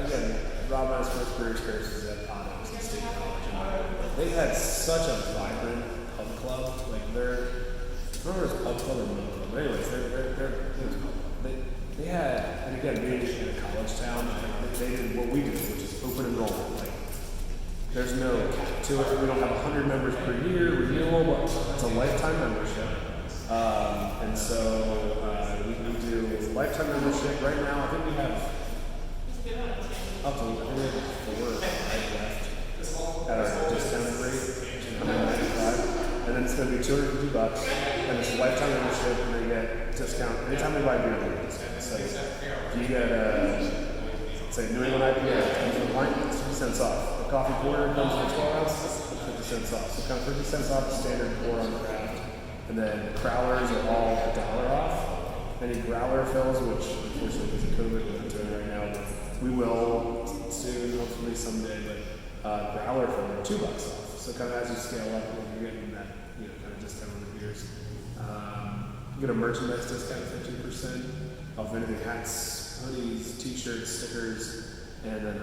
again, Rob and I's first brewery experiences at Otto's in State College. And they had such a vibrant pub club. Like, I don't remember if it was pub club or milk club. But anyways, it was pub club. They had, and again, being in a college town, they did what we do, which is open enrollment. Like, there's no cap to it. We don't have 100 members per year, renewal, but it's a lifetime membership. And so we do lifetime membership. Right now, I think we have up to 4 or 5 left at our discounted rate, $195. And then it's going to be $250, and it's a lifetime membership, and they get discount anytime they buy beer. They get discount. So if you get say New England IPA, it comes with wine, it's 50 cents off. A coffee porter comes with 12 ounces, it's 50 cents off. So kind of 50 cents off the standard pour on craft. And then growlers are all $1 off. Any growler fills, which unfortunately because of COVID we're not doing right now, but we will soon, hopefully someday. But growler fill are $2 off. So kind of as you scale up, you're getting that kind of discount on the beers. You get a merchandise discount of 15% off anything hats, hoodies, t-shirts, stickers, and then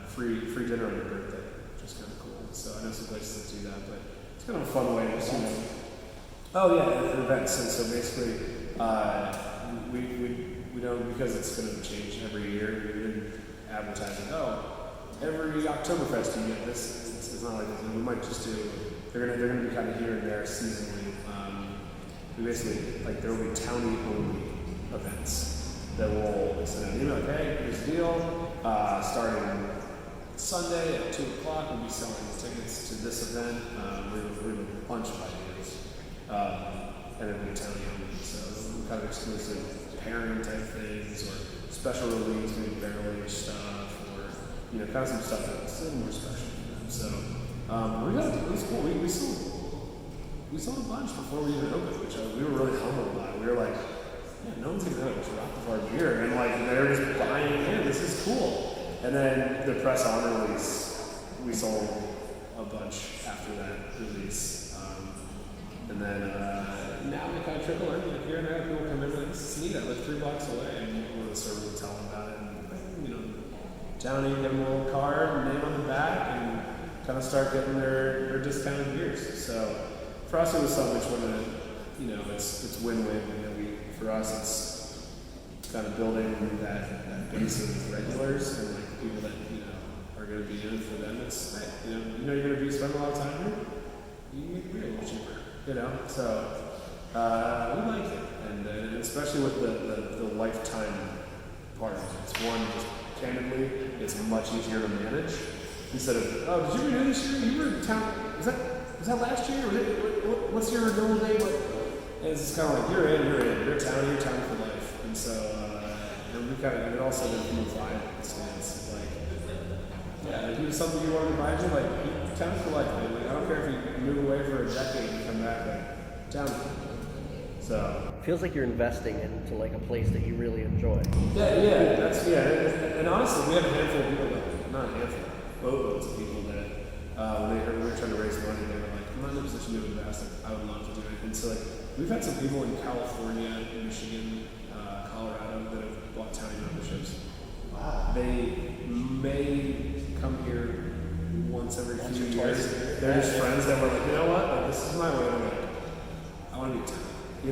free dinner on your birthday, which is kind of cool. So I know some places that do that, but it's kind of a fun way to just, Oh yeah, events. And so basically, we don't, because it's going to change every year. We didn't advertise it. Every Oktoberfest you get this. It's not like this. We might just do. They're gonna be kind of here and there seasonally. We basically there will be townie only events that will send out an email like, hey, here's the deal. Starting Sunday at 2:00, we'll be selling tickets to this event. We have a bunch of ideas, and it'll be townie only. So kind of exclusive pairing type things, or special release, maybe barrel aged stuff, or kind of some stuff that's a little more special for them. So it was cool. We sold a bunch before we even opened, which we were really humbled by. We were like, yeah, no one's gonna know it's Rock of our beer, and they're just buying it in. This is cool. And then the press on release, we sold a bunch after that release, and then now they kind of trickle in. Like here and there, people come in and this is neat. I live 3 blocks away, and one of the servers will tell them about it, and Johnny, give them a little card, name on the back, and kind of start getting their discounted beers. So for us, it was so much when it's win-win. For us, it's kind of building that base of regulars and people that are going to be in it for them. It's you're going to be spending a lot of time here. You can make beer a little cheaper, So we like it, and especially with the lifetime part of it. It's one, just candidly, it's much easier to manage. Instead of, did you renew this year? You were in town. Was that last year? What's your renewal date? And it's just kind of like, you're in, you're town for life. And so, we kind of, it also did from a vibe stance. If you have something you want to remind you, you're town for life. I don't care if you move away for a decade and come back, town. So. Feels like you're investing into a place that you really enjoy. Yeah, and honestly, we have a handful of people not a handful, boatloads of people that when they heard we were trying to raise money, they were like, I'm not in a position to invest. I would love to do it. And so we've had some people in California, Michigan, Colorado that have bought townie memberships. Wow. They may come here once every few years. They're just friends that were like, you know what? This is my way to I want to be town. I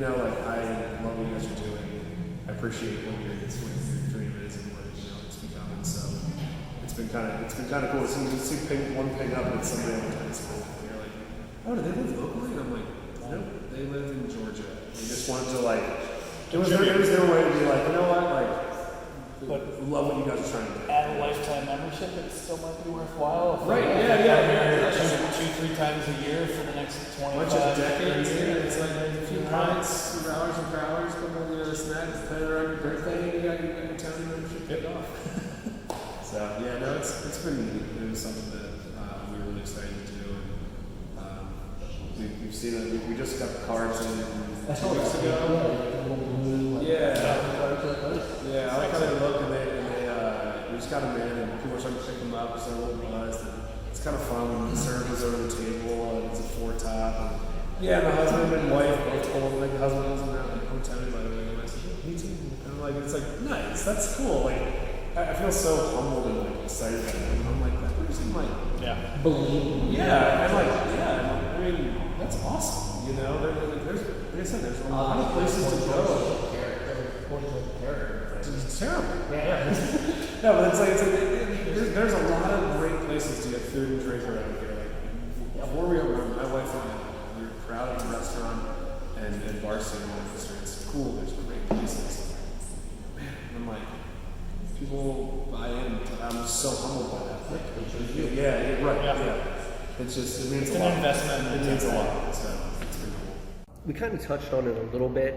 love what you guys are doing. I appreciate what your dream is and what it's becoming. So it's been kind of cool. So you see one ping up and it's somebody on the tennis school. And you're like, oh, do they live locally? And I'm like, nope, they live in Georgia. They just wanted to it was their way to be like, you know what, but love what you guys are trying to do. Add a lifetime membership, it still might be worthwhile. Right? Yeah. 2-3 times a year for the next 25 bunch of decades. years. It's a few pints, a few hours and hours, couple of snacks, depending on your birthday, and you got your townie membership kicked off. So it's been neat. It was something that we were really excited to do, and we've seen it. We just got the cards in 2 weeks ago. Yeah. I kind of look and we just got them in, and people are starting to pick them up. So a little buzzed. It's kind of fun when the servers over the table and it's a 4-top. And the husband and wife both told the husband wasn't out I'm townie by the way. And I said, me too. And it's nice. That's cool. I feel so humbled and excited about it. And I'm like, that person Believe. I mean, that's awesome. There's, like I said, there's a lot of places to go. It's terrible. No, but there's a lot of great places to get food and drink around here. Before we opened, my wife and I, we were proud of the restaurant and bar scene in Lancaster. It's cool. There's great places. Man, I'm like, people buy in. I'm so humbled by that. Yeah. It's just, it means a lot. It's an investment. It means a lot. So it's pretty cool. We kind of touched on it a little bit,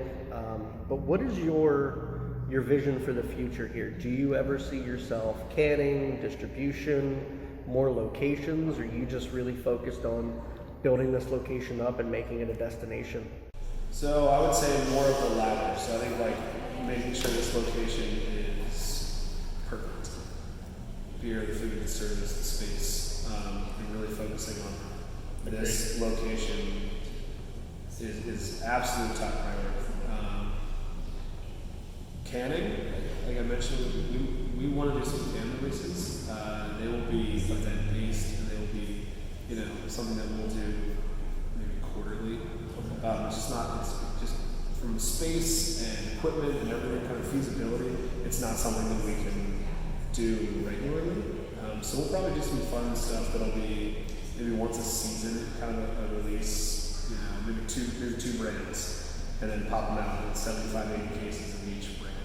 but what is your vision for the future here? Do you ever see yourself canning, distribution, more locations, or are you just really focused on building this location up and making it a destination? So I would say more of the latter. So I think making sure this location is perfect. Beer, the food, the service, the space, and really focusing on this location is absolute top priority. Canning, like I mentioned, we want to do some fan releases. They will be event based, and they will be, you know, something that we'll do maybe quarterly. It's just not. It's just from space and equipment and everything, kind of feasibility. It's not something that we can do regularly. So we'll probably do some fun stuff that'll be maybe once a season, kind of a release. You know, maybe two brands, and then pop them out in 75, 80 cases of each brand,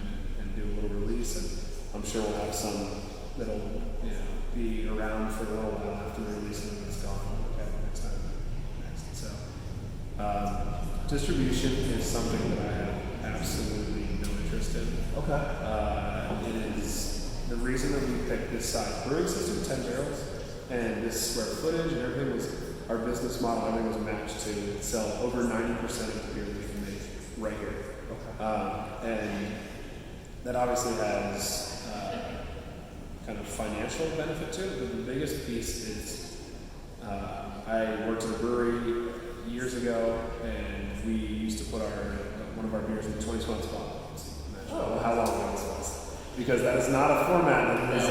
and do a little release. And I'm sure we'll have some that'll, you know, be around for a little while after the release, and then it's gone. Okay, next time, next. So distribution is something that I have absolutely no interest in. Okay. It is the reason that we picked this size brewing system, 10 barrels, and this square footage and everything was our business model. Everything was matched to sell over 90% of the beer we can make right here. Okay. And that obviously has kind of financial benefit to it, but the biggest piece is I worked at a brewery years ago, and we used to put one of our beers in the 22-ounce bottle. Imagine how long ago this was. Because that is not a format that is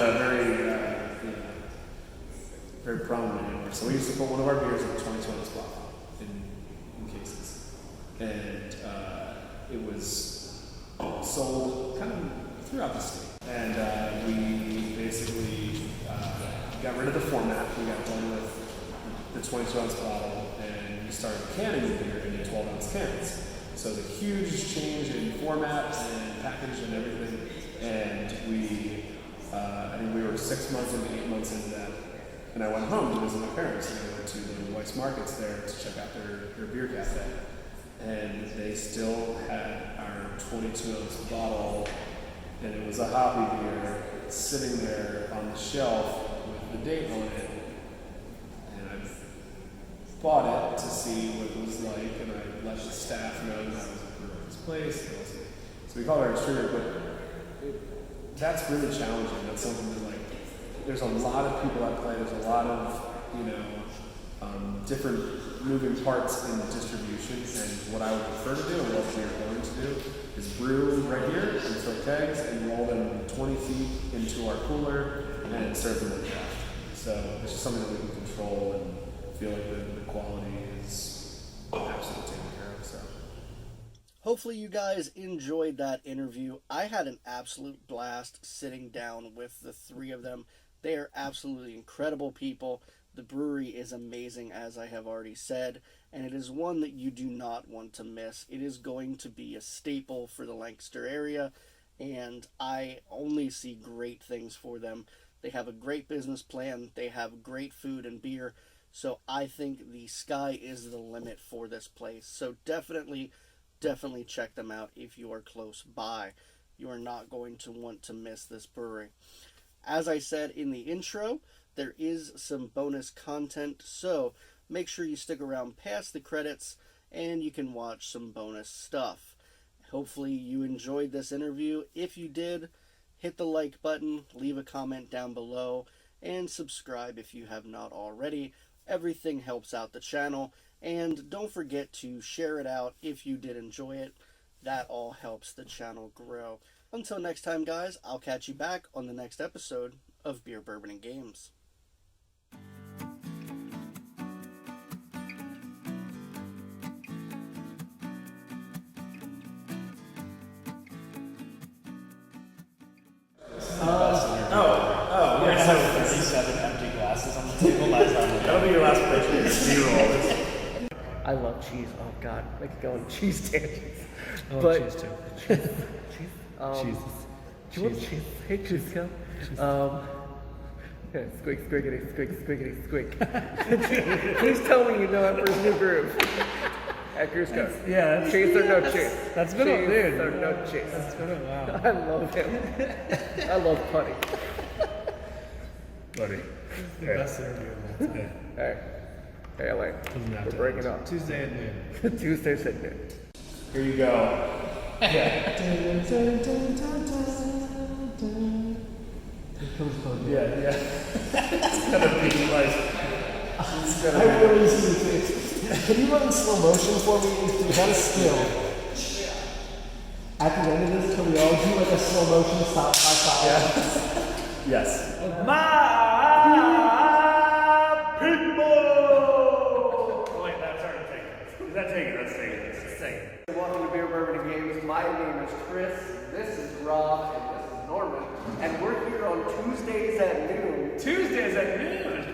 very prominent anymore. So we used to put one of our beers in a 22-ounce bottle in cases. And it was sold kind of throughout the state. And we basically got rid of the format. We got done with the 22-ounce bottle, and we started canning the beer in 12-ounce cans. So it's a huge change in format and package and everything. And I think we were 6 months into 8 months into that. And I went home to visit my parents, and I went to the Weiss Markets there to check out their beer cafe. And they still had our 22-ounce bottle, and it was a hoppy beer sitting there on the shelf with the date on it. And I bought it to see what it was like, and I let the staff know that I was a brewer at this place. So we called our distributor, but that's really challenging. That's something that, like, there's a lot of people at play. There's a lot of, you know, different moving parts in the distribution. And what I would prefer to do, and what we are going to do, is brew right here and fill kegs and roll them 20 feet into our cooler and serve them in draft. So it's just something that we can control and feel like the quality is absolutely taken care of. So. Hopefully you guys enjoyed that interview. I had an absolute blast sitting down with the three of them. They are absolutely incredible people. The brewery is amazing, as I have already said, and it is one that you do not want to miss. It is going to be a staple for the Lancaster area, and I only see great things for them. They have a great business plan. They have great food and beer, so I think the sky is the limit for this place. So definitely check them out if you are close by. You are not going to want to miss this brewery. As I said in the intro, there is some bonus content, so make sure you stick around past the credits and you can watch some bonus stuff. Hopefully you enjoyed this interview. If you did, hit the like button, leave a comment down below, and subscribe if you have not already. Everything helps out the channel. And don't forget to share it out if you did enjoy it. That all helps the channel grow. Until next time, guys, I'll catch you back on the next episode of Beer, Bourbon, and Games. Oh, We're yeah. gonna have 37 empty glasses on the table. That'll be your last picture. Zero. I love cheese. Oh God, I could go on cheese tangents. Oh, But- cheese too. Cheese. Cheese. Do you want cheese? Hey, cheese, come. Yeah, squeak, squiggity, squeak, squiggity, squeak. Please tell me you know that first new groove. At Cruise Coast. Yeah, that's- Cheese or no cheese? That's been a Cheese dude. or no cheese? That's been a wow. I love him. I love Putty. Buddy. The best interview of all time. Hey. Hey, Elaine. Doesn't have We're to- breaking up. Tuesday at noon. Tuesday's at noon. Here you go. Yeah, yeah. It's gonna be like. It's gonna I really see the face. Can you run in slow motion for me? You got a skill. At the end of this, can we all do like a slow motion stop by five? Yes. My people! Oh wait, that's already taken. Is that taken? That's taken. It's taken. Welcome to Beer, Bourbon, and Games. My name is Chris, this is Rob, and this is Norman. And we're here on Tuesdays at noon. Tuesdays at noon.